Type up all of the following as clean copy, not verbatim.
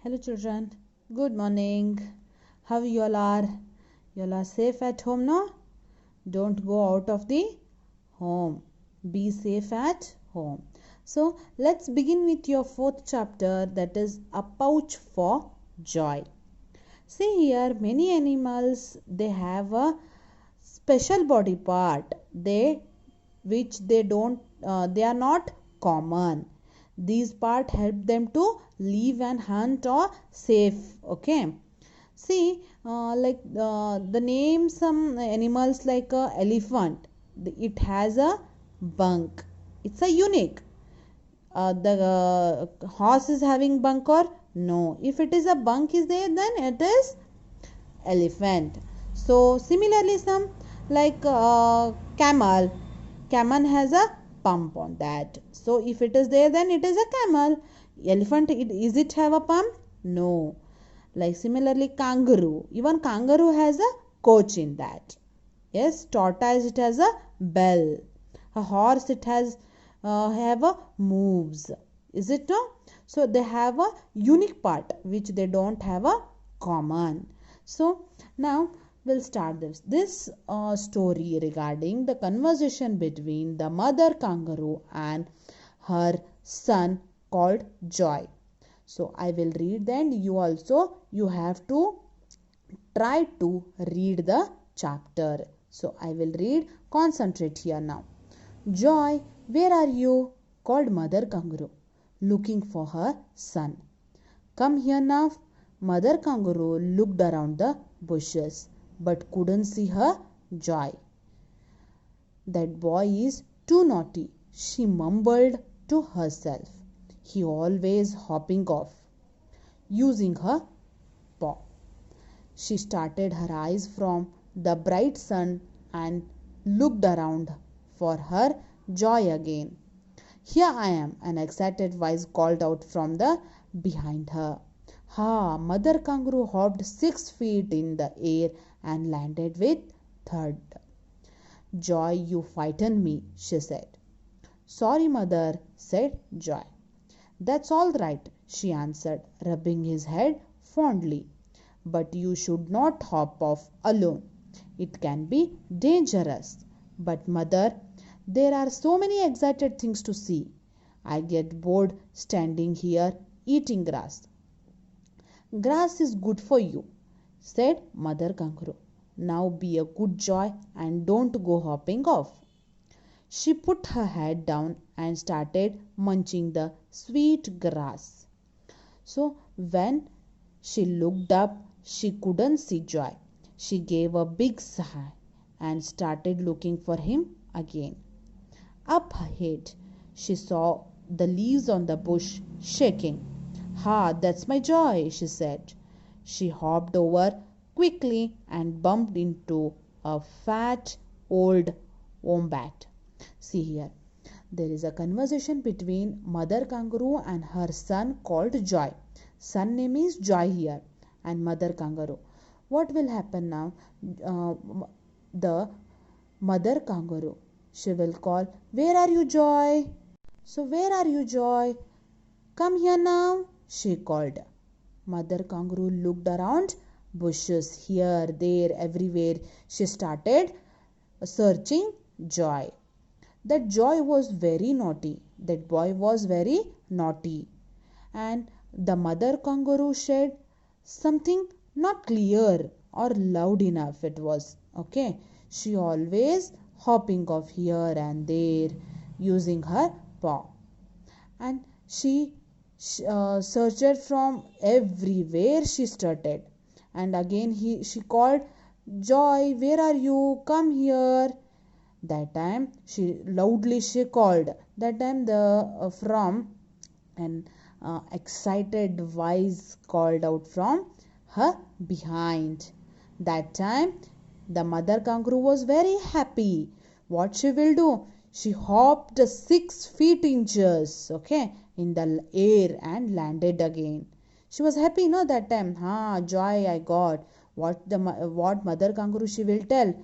Hello children, good morning. How you all are? You all are safe at home now? Don't go out of the home. Be safe at home. So let's begin with your fourth chapter, that is a pouch for joy. See here, many animals they have a special body part. They are not common. These part help them to live and hunt or safe. Okay, see, the name some animals like elephant, it has a bunk, it's a unique. The horse is having bunk or no? If it is a bunk is there, then it is elephant. So similarly, some like camel has a pump on that. So if it is there, then it is a camel. Elephant, is it have a pump? No. Like similarly, kangaroo, even kangaroo has a coach in that. Yes, tortoise, it has a bell. A horse, it has have a moves. Is it no? So they have a unique part which they don't have a common. So now we'll start this story regarding the conversation between the mother kangaroo and her son called Joy. So I will read, then you have to try to read the chapter. So I will read, concentrate here now. Joy, where are you? Called Mother Kangaroo, looking for her son. Come here now. Mother Kangaroo looked around the bushes but couldn't see her Joy. That boy is too naughty, she mumbled to herself. He always hopping off, using her paw. She started her eyes from the bright sun and looked around for her Joy again. Here I am, an excited voice called out from the behind her. Ha! Mother Kangaroo hopped 6 feet in the air and landed with thud. Joy, you frightened me, she said. Sorry, mother, said Joy. That's all right, she answered, rubbing his head fondly. But you should not hop off alone. It can be dangerous. But, mother, there are so many excited things to see. I get bored standing here eating grass. Grass is good for you, said Mother Kangaroo. Now be a good Joy and don't go hopping off. She put her head down and started munching the sweet grass. So when she looked up, she couldn't see Joy. She gave a big sigh and started looking for him again. Up ahead, she saw the leaves on the bush shaking. Ha, that's my Joy, she said. She hopped over quickly and bumped into a fat old wombat. See here, there is a conversation between Mother Kangaroo and her son called Joy. Son name is Joy here and Mother Kangaroo. What will happen now? Uh, the Mother Kangaroo, she will call, where are you, Joy? So where are you, Joy? Come here now, she called. Mother Kangaroo looked around, bushes here, there, everywhere. She started searching Joy. That Joy was very naughty. That boy was very naughty. And the mother kangaroo said something not clear or loud enough, it was. Okay. She always hopping off here and there using her paw. And she searched from everywhere she started. And again she called, Joy, where are you? Come here. That time she called. That time the from an excited voice called out from her behind. That time the mother kangaroo was very happy. What she will do? She hopped 6 feet inches, okay, in the air and landed again. She was happy, no, that time. Joy I got. What mother kangaroo she will tell?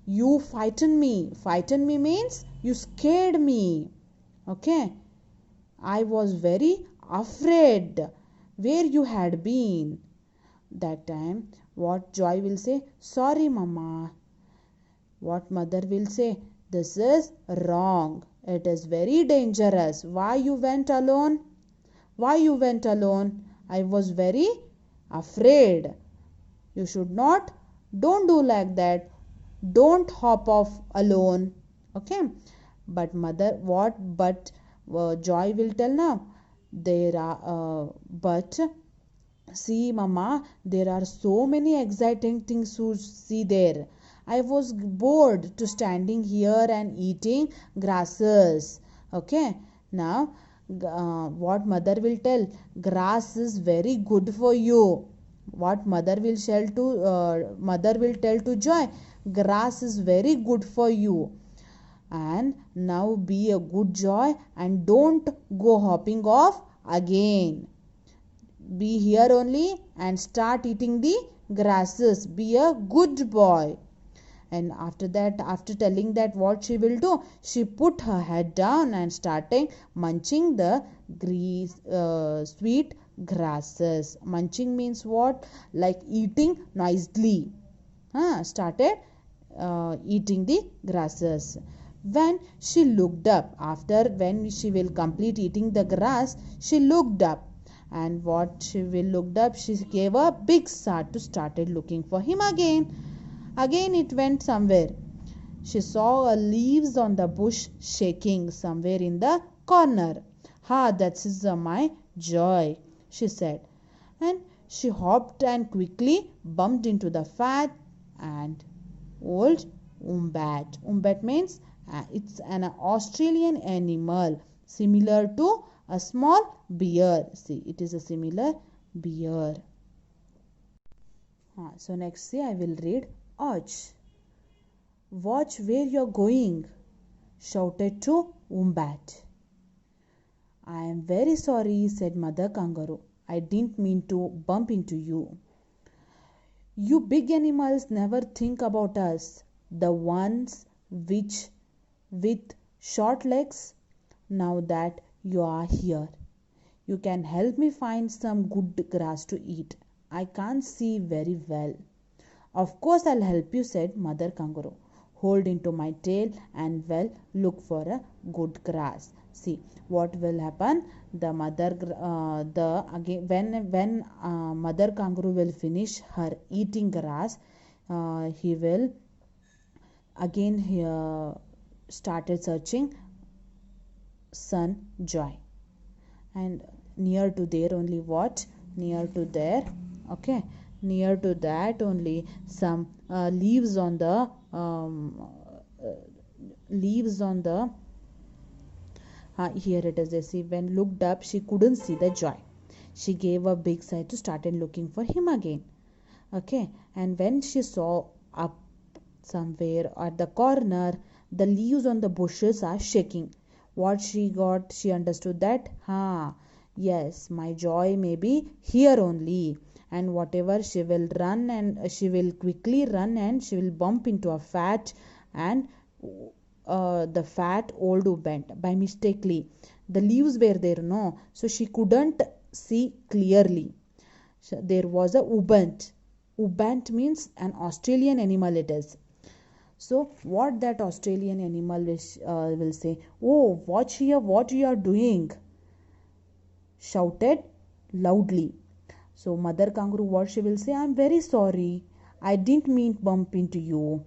You frightened me. Frightened me means you scared me. Okay. I was very afraid. where you had been. That time, what Joy will say? Sorry, Mama. What mother will say? This is wrong. It is very dangerous. Why you went alone? Why you went alone? I was very afraid. You should not. Don't do like that. Don't hop off alone. Okay. But mother, what? But Joy will tell now. There are, but see, Mama, there are so many exciting things to see there. I was bored to standing here and eating grasses. Okay, now what mother will tell? Grass is very good for you. What mother will tell to Joy? Grass is very good for you. And now be a good Joy and don't go hopping off again. Be here only and start eating the grasses. Be a good boy. And after that, after telling that, what she will do? She put her head down and started munching the sweet grasses. Munching means what? Like eating nicely. Started eating the grasses. When she looked up, after when she will complete eating the grass, she looked up, and what she will looked up, she gave a big start to started looking for him again it went somewhere. She saw leaves on the bush shaking somewhere in the corner. That is my Joy, she said, and she hopped and quickly bumped into the fat and old wombat. Wombat means it's an Australian animal similar to a small bear. See, it is a similar bear. So next, see, I will read. Ouch! Watch where you're going, shouted to Wombat. I am very sorry, said Mother Kangaroo. I didn't mean to bump into you. You big animals never think about us, the ones with short legs. Now that you are here, you can help me find some good grass to eat. I can't see very well. Of course I'll help you, said Mother Kangaroo. Hold into my tail and look for a good grass. See what will happen. The when Mother Kangaroo will finish her eating grass, he will again started searching son Joy, and near to there only what? Near to there, okay, near to that only some leaves on the here it is. You see, when looked up, she couldn't see the Joy. She gave a big sigh to start and looking for him again. Okay, and when she saw up somewhere at the corner, the leaves on the bushes are shaking. What she got, she understood that, yes, my Joy may be here only. And whatever, she will run, and she will quickly run, and she will bump into a fat and the fat old wombat by mistakenly. The leaves were there, no, so she couldn't see clearly. So there was a wombat. Wombat means an Australian animal it is. So what that Australian animal will say? Oh, watch here, what you are doing, shouted loudly. So Mother Kangaroo, what she will say? I am very sorry. I didn't mean to bump into you.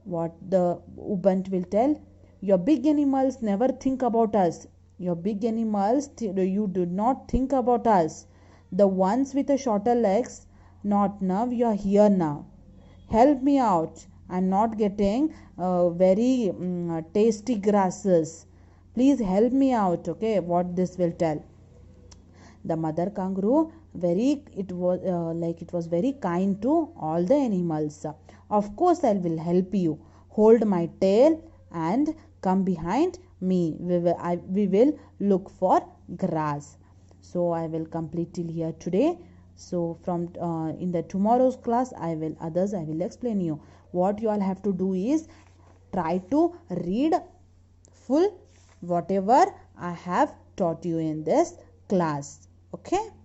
What the Ubant will tell? Your big animals never think about us. Your big animals, you do not think about us. The ones with the shorter legs, not now. You are here now. Help me out. I'm not getting very tasty grasses. Please help me out. Okay, what this will tell? The Mother Kangaroo it was very kind to all the animals. Of course I will help you. Hold my tail and come behind me. We will look for grass. So I will complete till here today. So from in the tomorrow's class I will explain you. What you all have to do is try to read full whatever I have taught you in this class. Okay.